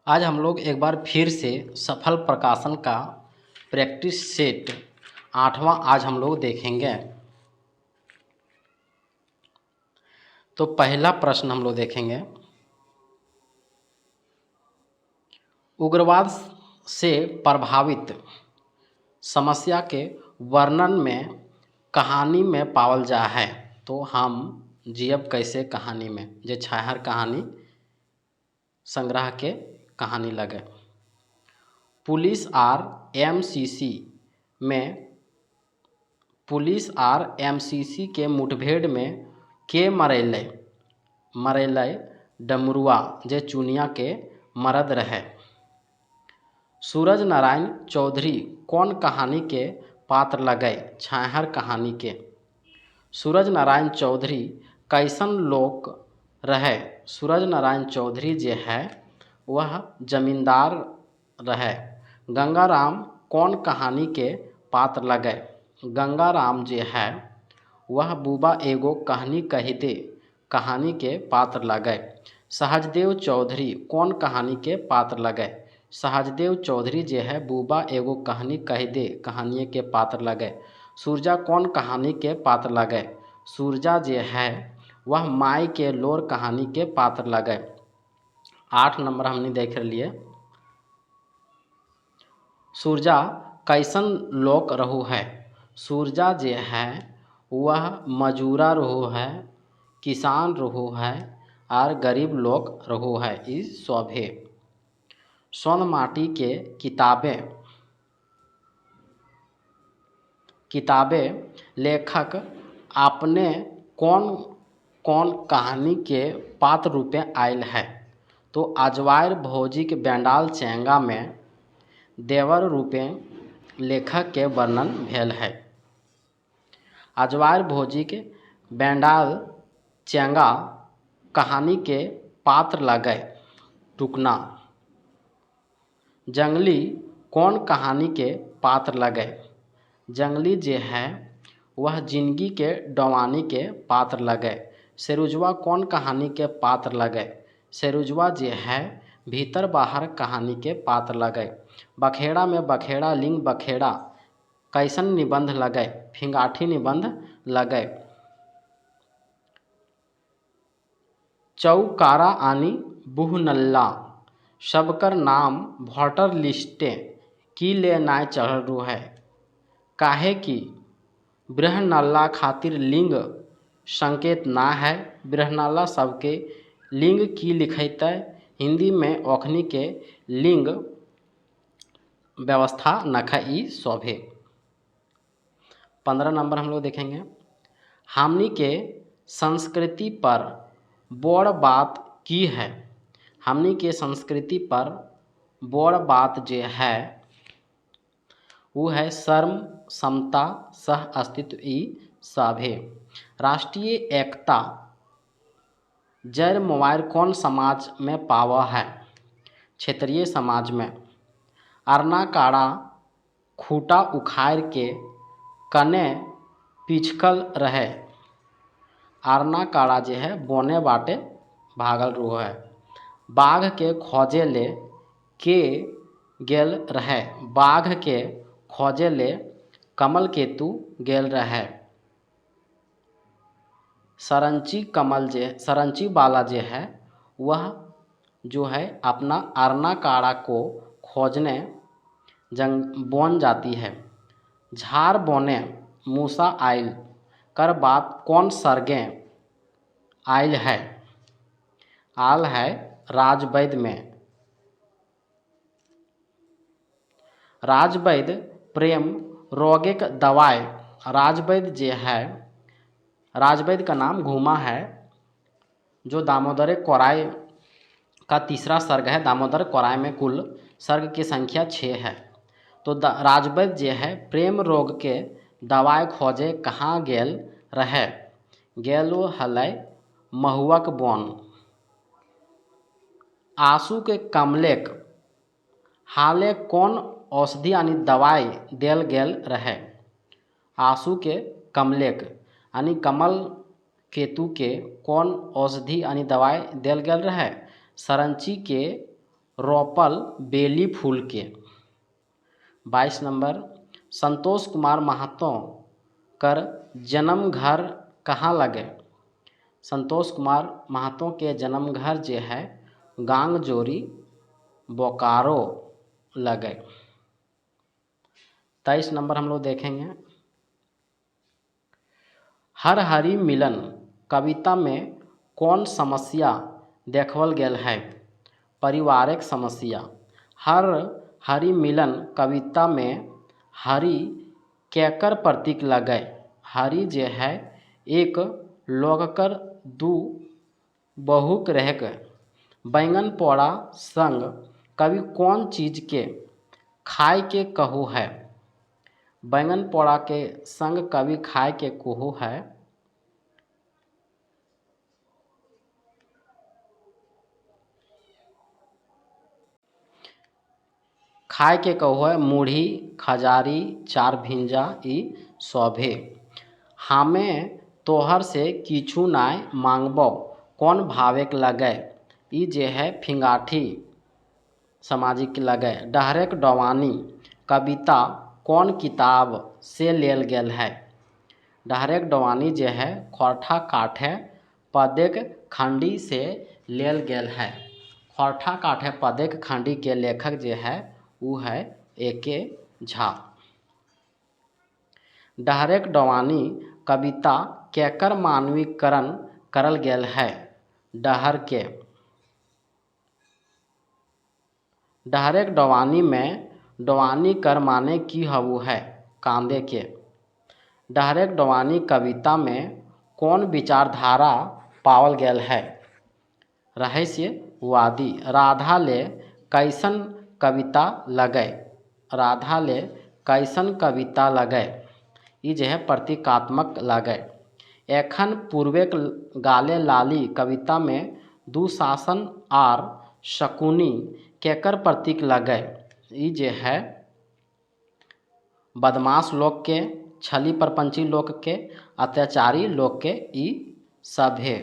आज हम लोग एक बार फिर से सफल प्रकाशन का प्रैक्टिस सेट 8वां आज हम लोग देखेंगे। तो पहला प्रश्न हम लोग देखेंगे, उग्रवाद से प्रभावित समस्या के वर्णन में कहानी में पावल जा है। तो हम जियब कैसे कहानी में जे छाहर कहानी संग्रह के कहानी लगे। पुलिस आर एमसीसी के मुठभेड़ में के मरैले डमरुआ जे चुनिया के मरद रहे। सूरज नारायण चौधरी कौन कहानी के पात्र लगे छाहर कहानी के। सूरज नारायण चौधरी कैसन लोग रहे। सूरज नारायण चौधरी जे है वह जमींदार रहे। गंगाराम कौन कहानी के पात्र लगे। गंगाराम जे है वह बुबा एगो कहानी कही दे कहानी के पात्र लगे। सहजदेव चौधरी कौन कहानी के पात्र लगे। सहजदेव चौधरी जे है बुबा एगो कहानी कही दे कहानी के पात्र लगे। सूरजा कौन कहानी के पात्र लगे। सूरजा जे है वह माई के लोर कहानी के पात्र लगे। 8 नंबर हमने देख लिए। सूरजा कैसन लोक रहू है। सूरजा जे है वह मजूरा रहू है, किसान रहू है और गरीब लोग रहू है। इस शोभे सोन माटी के किताबें लेखक अपने कौन कौन कहानी के पात्र रूपे आयल है। तो अजवायर भौजी के बेंडाल चेंगा में देवर रूपे लेखक के वर्णन भेल है। अजवायर भौजी के बेंडाल चेंगा कहानी के पात्र लगे टुकना। जंगली कौन कहानी के पात्र लगे। जंगली जे है वह जिंदगी के डवानी के पात्र लगे। सेरुजवा कौन कहानी के पात्र लगे। सेरुजवा जे है भीतर बाहर कहानी के पात्र लगे। बखेड़ा में बखेड़ा लिंग बखेड़ा कैसन निबंध लगे। फिंगाठी निबंध लगे। चौकारा आनी बुहनल्ला सबकर नाम वोटर लिस्टे की ले नाय चढ़ रू है। काहे कि बृहनल्ला खातिर लिंग संकेत ना है। बृहनल्ला सबके लिंग की लिखते हिंदी में ओखनी के लिंग व्यवस्था नखई शोभे। 15 नंबर हम लोग देखेंगे, हमनी के संस्कृति पर बोड़ बात की है। हमनी के संस्कृति पर बोड़ बात जे है वो है शर्म समता सह अस्तित्व ई सभे। राष्ट्रीय एकता जड़ मोबाइल कौन समाज में पावा है। क्षेत्रीय समाज में। अरना काड़ा खूटा उखाड़ के कने पिछकल रहे। अरना काड़ा जे है बोने बाटे भागल रू है। बाघ के खोजे ले के गेल रहे। बाघ के खोजे ले कमल केतु गेल रहे। सरंची वाला जे है वह जो है अपना अरना काड़ा को खोजने बोन जाती है। झार बोने मूसा आयल कर बात कौन सरगे आयल है। आल है राजवैद में। राजवैद प्रेम रोगिक दवाई। राजवैद जे है राजवैद का नाम घूमा है जो दामोदर कोराय का तीसरा सर्ग है। दामोदर कोराय में कुल सर्ग की संख्या 6 है। तो राजवैद जे है प्रेम रोग के दवाई खोजे कहाँ गेल रहे। गेलो हलै महुआक बोन। आंसू के कमलेक हाले कौन औषधि यानी दवाई देल गेल रहे। आंसू के कमलेक यानी कमल केतु के कौन औषधि यानी दवाई देल गेल रहे। सरंची के रोपल बेली फूल के। 22 नंबर, संतोष कुमार महतो कर जन्म घर कहाँ लगे। संतोष कुमार महतो के जन्म घर जो है गांगजोरी बोकारो लगे। 23 नंबर हम लोग देखेंगे, हर हरि मिलन कविता में कौन समस्या देखल गेल है। पारिवारिक समस्या। हर हरि मिलन कविता में हरि केकर प्रतीक लगे। हरि जे है एक लोगकर दू बहुक रहक। बैंगन पोड़ा संग कवि कौन चीज के खाए के कहू है। बैंगन पोड़ा के संग कवि खाए के कहू है खाए के कहू है मूढ़ी खजारी चार भिंजा ई शोभे। हमें तोहर से किछु नाय मांगबो कौन भावेक लगे। ई जे है फिंगाठी सामाजिक लगे। डहरेक डवानी कविता कौन किताब से लेल गेल है। डहरेक डवानी जे है खोरठा काठे पदेक खंडी से लेल गेल है। खोरठा काठे पदेक खंडी के लेखक जे है वो है एके झा। डहरेक डवानी कविता केकर मानवीकरण करल गेल है। डहर के। डहरेक डवानी में डवानी कर माने की हवु है कांदे के। डहरेक डवानी कविता में कौन विचारधारा पावल गेल है। रहस्यवादी। राधा ले कैसन कविता लगे। राधा ले कैसन कविता लगे ई जे है प्रतीकात्मक लगे। एखन पूर्वेक गाले लाली कविता में दुशासन आर शकुनी केकर प्रतीक लगे। ई जे है बदमाश लोग के, छली परपंची लोग के, अत्याचारी लोग के ई सभे।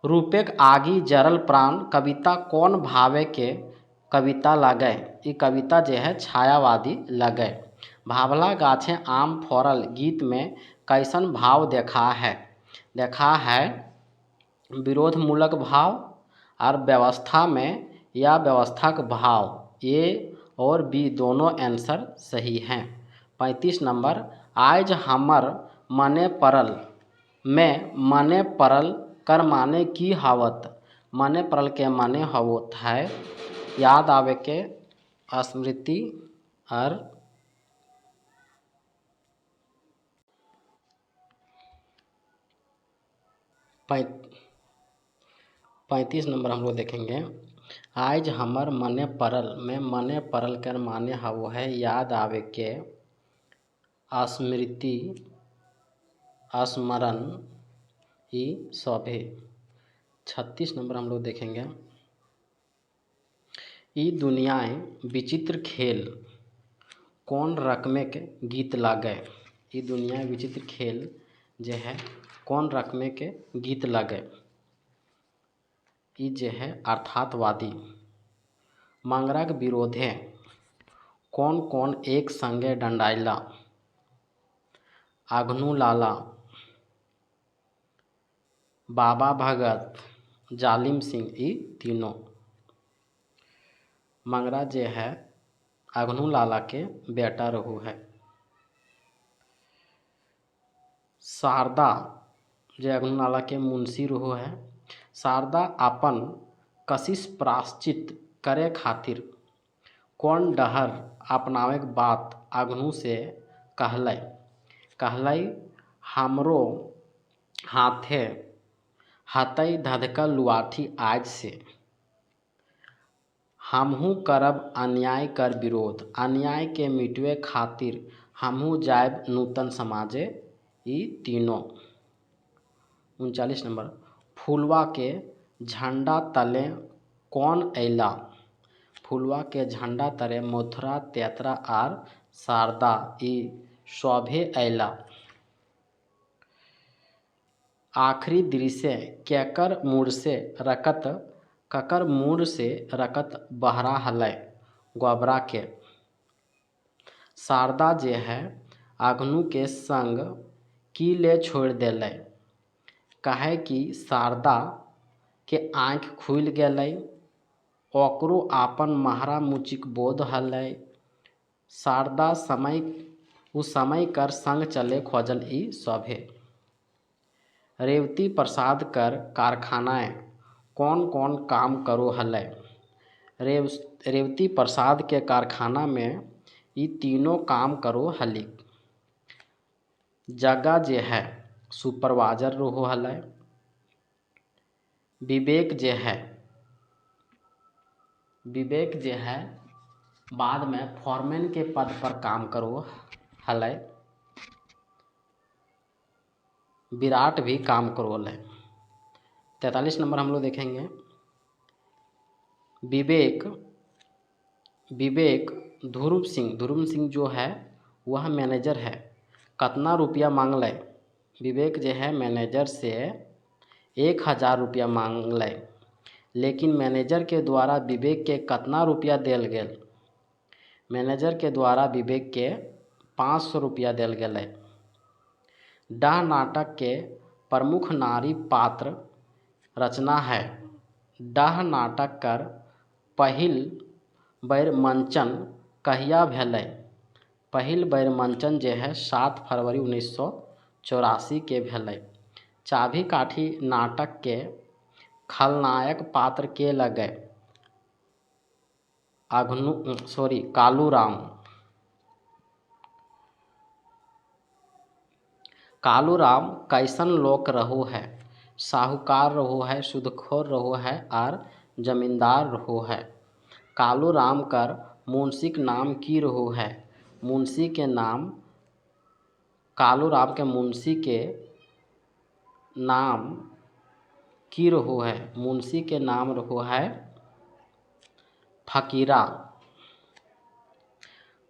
रूपेक आगी जरल प्राण कविता कौन भावे के कविता लगे। ई कविता जे है छायावादी लगे। भावला गाछे आम फोरल गीत में कैसन भाव देखा है। देखा है विरोधमूलक भाव और व्यवस्था में या व्यवस्था का भाव। ए और बी दोनों आंसर सही हैं। 35 नंबर, आज हमर मने परल में मने परल कर माने की हावत। मने परल के माने हावत है याद आवे के, स्मृति और 35 नंबर हम लोग देखेंगे, आज हमर मने परल में मने परल कर माने हवो है याद आवे के, स्मृति स्मरण ई सभे। 36 नंबर हम लोग देखेंगे, ई दुनियाएं विचित्र खेल कौन रकमे के गीत लागे। ई दुनिया विचित्र खेल जे है कौन रकमे के गीत लागे। ई जे है अर्थातवादी। मंगरक विरोधे कौन कौन एक संगे डंडाइला। अघनु लाला, बाबा भगत, जालिम सिंह ई तीनों। मंगरा जे है अघनु लाला के बेटा रहू है। शारदा जे अघनु लाला के मुंशी रहू है। शारदा अपन कशिश प्राश्चित करे खातिर कौन डहर अपनावे के बात अघनु से कहलै हमरो हाथे हतै धधकल लुआठी आज से। हमहू करब अन्याय कर विरोध। अन्याय के मिटवे खातिर हमहू जायब नूतन समाजे ई तीनों। 39 नंबर, फुलवा के झंडा तले कौन अइला। फुलवा के झंडा तले मथुरा तेतरा आर शारदा ई सभे अइला। आखिरी दृश्य केकर मूड से रकत ककर मूड से रकत बहरा हलै गोबरा के। शारदा जे है अघनु के संग की ले छोड़ देलै, कहे कि शारदा के आँखि खुलि गेलै, ओकरो आपन महरा मुचिक बोध हलै। शारदा समय कर संग चले खोजल ई सभे। रेवती प्रसाद कर कारखानाएँ कौन कौन काम करो हलै। रेवती प्रसाद के कारखाना में ई तीनों काम करो हली। जग्गा जे है सुपरवाइजर रहो हलै। विवेक जे है बाद में फॉरमैन के पद पर काम करो हलै। विराट भी काम करो हलै। 43 नंबर हम लोग देखेंगे। विवेक ध्रुव सिंह जो है वह मैनेजर है। कितना रुपया मांगलै। विवेक जो है मैनेजर से 1000 रुपया मांगलै, लेकिन मैनेजर के द्वारा विवेक के कितना रुपया देल गेल। मैनेजर के द्वारा विवेक के 500 रुपया देल गेलै। डाह नाटक के प्रमुख नारी पात्र रचना है। डाह नाटक कर पहिल बेर मंचन कहिया भेलै। पहिल बेर मंचन जे है 7 फरवरी 1984 के भेलै। चाभी काठी नाटक के खलनायक पात्र के लगे। कालूराम कैसन लोक रहो है। साहूकार रहो है, सूदखोर रहो है और जमींदार रहो है। कालूराम कर मुंशी के नाम की रहो है। कालूराम के मुंशी के नाम की रहो है। मुंशी के नाम रहो है फकीरा।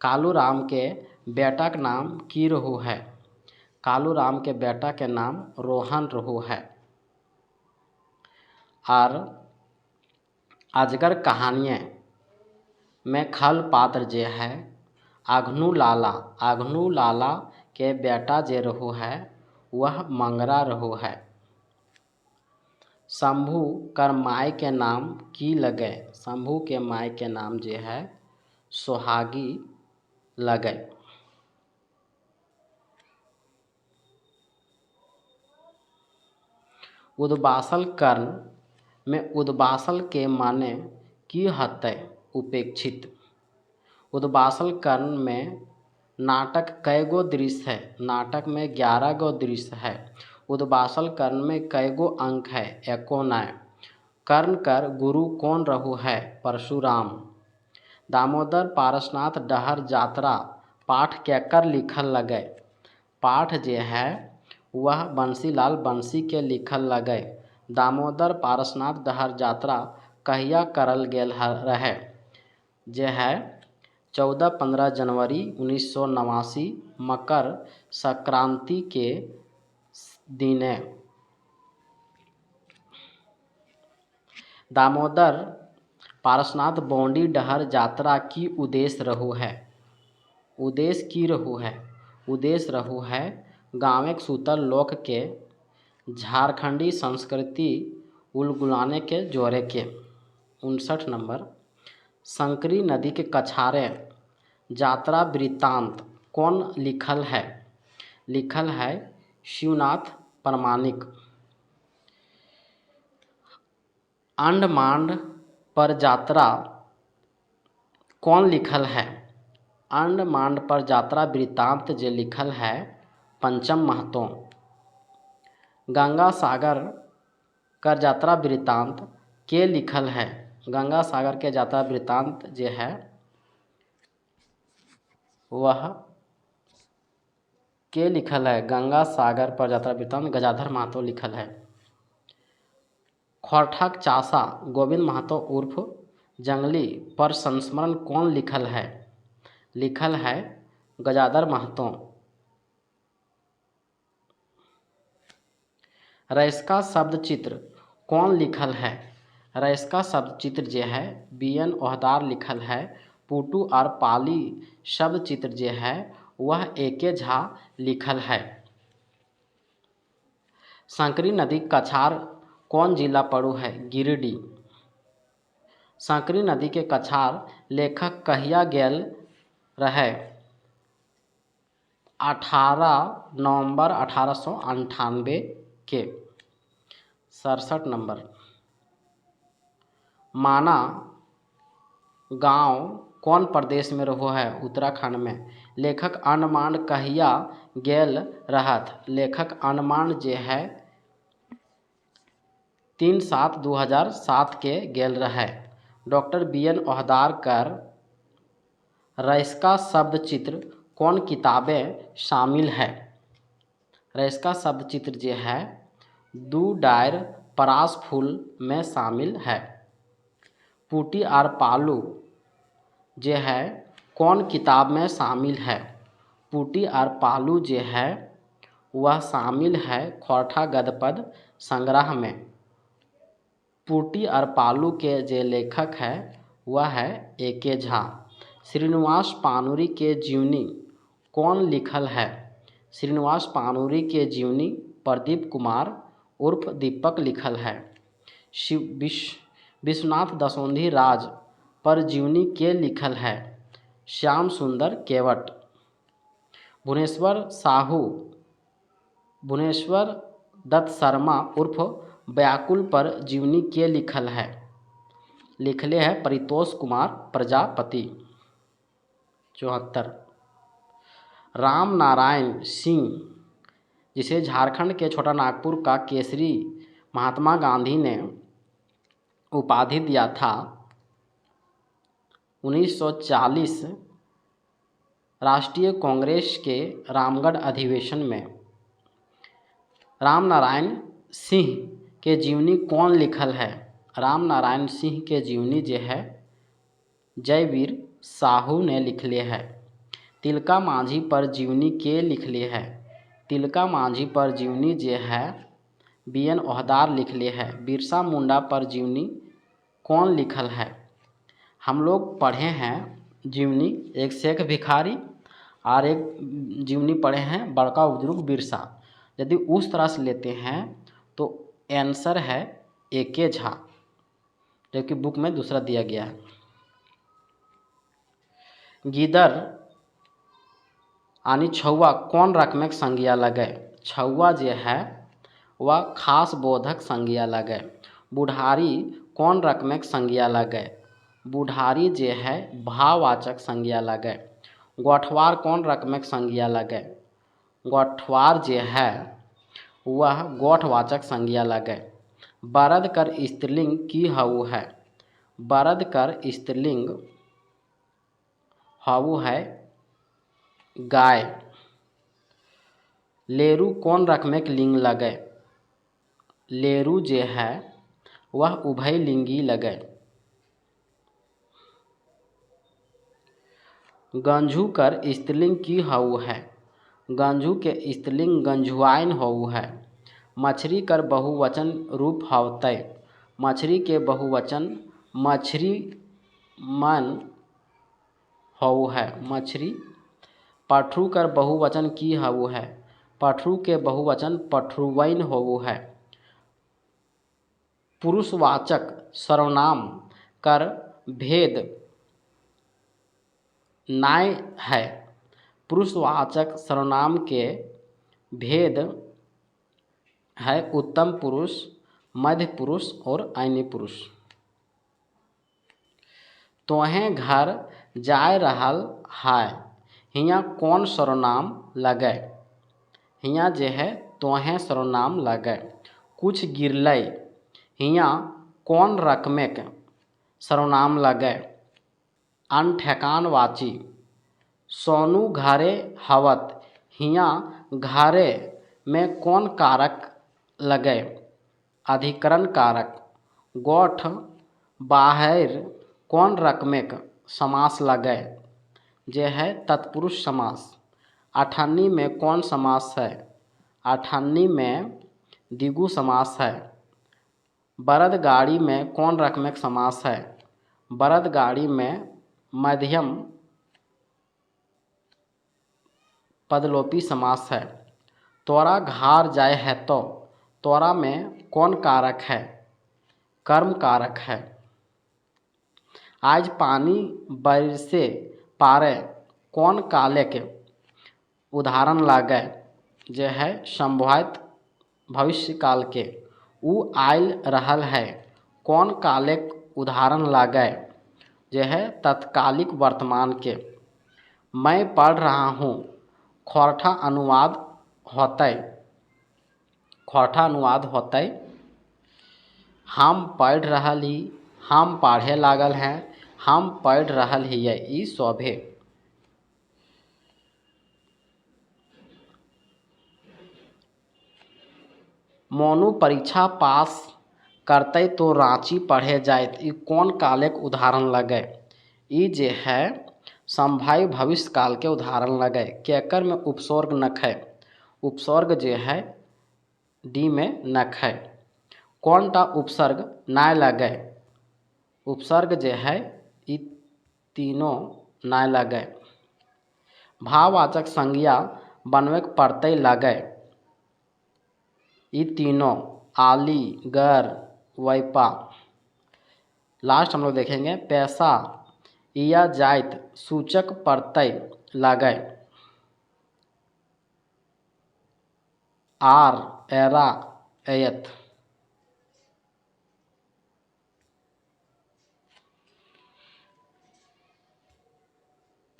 कालूराम के बेटा के नाम की रहो है। कालूराम के बेटा के नाम रोहन रहो है। और अजगर कहानियाँ में खल पात्र जे है अघनु लाला के बेटा जे रहो है वह मंगरा रहो है। शंभू कर माय के नाम की लगे। शंभू के माय के नाम जे है सोहागी लगे। उद्बासल कर्ण में उद्बासल के माने की हतै उपेक्षित। उद्बासल कर्ण में नाटक कई गो दृश्य है। नाटक में 11 गो दृश्य है। उद्बासल कर्ण में कई गो अंक है। 91। कर्ण कर गुरु कौन रहो है। परशुराम। दामोदर पारसनाथ डहर यात्रा पाठ केकर लिखल लगे। पाठ जे है वह बंसीलाल बंसी के लिखल लगे। दामोदर पारसनाथ डहर यात्रा कहिया करल गेल रहे। जे है 14-15 जनवरी 1989 मकर संक्रांति के दिने। दामोदर पारसनाथ बौंडी डहर यात्रा की उद्देश्य रहो है। उद्देश्य की रहो है। उद्देश्य रहो है गाँव सूतल लोक के झारखंडी संस्कृति उलगुलाने के जोरे के। 59 नंबर। संकरी नदी के कछारे यात्रा वृत्तांत कौन लिखल है। लिखल है शिवनाथ प्रामाणिक। अंडमान पर यात्रा कौन लिखल है। अंडमान पर यात्रा वृत्तांत जे लिखल है पंचम महतो। गंगा सागर कर यात्रा वृत्तांत के लिखल है। गंगा सागर के यात्रा वृत्तांत जे है वह के लिखल है। गंगा सागर पर यात्रा वृत्तांत गजाधर महतो लिखल है। खोरठक चासा गोविंद महतो उर्फ जंगली पर संस्मरण कौन लिखल है। लिखल है गजाधर महतो। रईस का शब्द चित्र कौन लिखल है? रईस का शब्द चित्र जे है BN ओहदार लिखल है। पुटू और पाली शब्द चित्र जे है वह AK झा लिखल है। संकरी नदी कछार कौन जिला पड़ू है? गिरिडीह। संकरी नदी के कछार लेखक कहिया गेल रहे? 18 नवंबर 1898 के। 67 नंबर। माना गांव कौन प्रदेश में रहो है? उत्तराखंड में। लेखक अंडमान कहिया गेल रहत? लेखक अंडमान जे है 3/7/2007 के गेल रहे। डॉक्टर BN ओहदार कर रईस का शब्द चित्र कौन किताबें शामिल है? रईस का शब्द चित्र जे है दू डायर परास फूल में शामिल है। पुटी और पालू जे है कौन किताब में शामिल है? पुटी और पालू जे है वह शामिल है खोरठा गद्यपद संग्रह में। पुटी और पालू के जे लेखक है वह है AK झा। श्रीनिवास पानुरी के जीवनी कौन लिखल है? श्रीनिवास पानुरी के जीवनी प्रदीप कुमार उर्फ दीपक लिखल है। विश्वनाथ दसोंधी राज पर जीवनी के लिखल है? श्याम सुंदर केवट। भुवनेश्वर दत्त शर्मा उर्फ व्याकुल पर जीवनी के लिखल है? लिखले है परितोष कुमार प्रजापति। 74। राम नारायण सिंह जिसे झारखंड के छोटा नागपुर का केसरी महात्मा गांधी ने उपाधि दिया था 1940 राष्ट्रीय कांग्रेस के रामगढ़ अधिवेशन में। राम नारायण सिंह के जीवनी कौन लिखल है? राम नारायण सिंह के जीवनी जे है जयवीर साहू ने लिखले है। तिलका मांझी पर जीवनी के लिखले है? तिलका मांझी पर जीवनी जे है BN ओहदार लिखले है। बिरसा मुंडा पर जीवनी कौन लिखल है? हम लोग पढ़े हैं जीवनी एक शेख भिखारी और एक जीवनी पढ़े हैं बड़का बुजुर्ग बिरसा। यदि उस तरह से लेते हैं तो आंसर है AK झा, जबकि बुक में दूसरा दिया गया है। गीदड़ यानी छौआ कौन रकमेक संज्ञा लगे? छौआ जे है वह खास बोधक संज्ञा लगे। बुढ़ारी कौन रकमेक संज्ञा लगे? बुढ़ारी जे है भाववाचक संज्ञा लगे। गोठवार कौन रकमेक संज्ञा लगे? गोठवार जे है वह गोठवाचक संज्ञा लगे। बरद कर स्त्रीलिंग की हऊ है? बरद कर स्त्रीलिंग हऊ है गाय। लेरू कौन रकमेक लिंग लगे? लेरू जे है वह उभय लिंगी लगे। गंझू कर स्त्रीलिंग की हऊ है? गंझू के स्त्रीलिंग गंझुआइन हऊ है। मछरी कर बहुवचन रूप हवतै? मछरी के बहुवचन मछरी मन हऊ है। मछरी। पठरू कर बहुवचन की हऊ है? पठरू के बहुवचन पठरुवैन हऊ है। पुरुषवाचक सर्वनाम कर भेद नाय है। पुरुषवाचक सर्वनाम के भेद है उत्तम पुरुष, मध्य पुरुष और ऐनी पुरुष। तोहें घर जाय रहल है हियाँ कौन सर्वनाम लगे? हियाँ जे है तोहें सर्वनाम लगे। कुछ गिरलै हियाँ कौन रकमेक सर्वनाम लगे? अनठेकान वाची। सोनू घरे हवत हियाँ घरे में कौन कारक लगे? अधिकरण कारक। गोठ बाहर कौन रकमेक समास लगे? जे है तत्पुरुष समास। अठन्नी में कौन समास है? अठन्नी में द्विगु समास है। बरद गाड़ी में कौन रकमेक समास है? बरद गाड़ी में मध्यम पदलोपी समास है। तोरा घार जाए है तो तोरा में कौन कारक है? कर्म कारक है। आज पानी बरसे पारे कौन काले के उदाहरण लागे? जे है संभावित भविष्य काल के। ऊ आयल रहल है कौन काले उदाहरण लागे? जे है तत्कालिक वर्तमान के। मैं पढ़ रहा हूँ खोरठा अनुवाद होतै। खोरठा अनुवाद होतै। हम पढ़ रहल ही, हम पढ़े लागल हैं, हम पढ़ रहल हियै, ई शोभे। मोनू परीक्षा पास करतै तो रांची पढ़े जाइत, ई कौन काले के उदाहरण लगे? ई जे है संभावित भविष्य काल के उदाहरण लगे। केकर में उपसर्ग नख है? उपसर्ग जे है डी में नख है। कौन टा उपसर्ग नाय लगे? उपसर्ग जे है ई तीनों नाय लगे। भाववाचक संज्ञा बनवे के पड़तै लगे। ई तीनों आली, गर, वैपा। लास्ट हम लोग देखेंगे पैसा या जाइत सूचक पड़तै लगे। आर, एरा, एयत।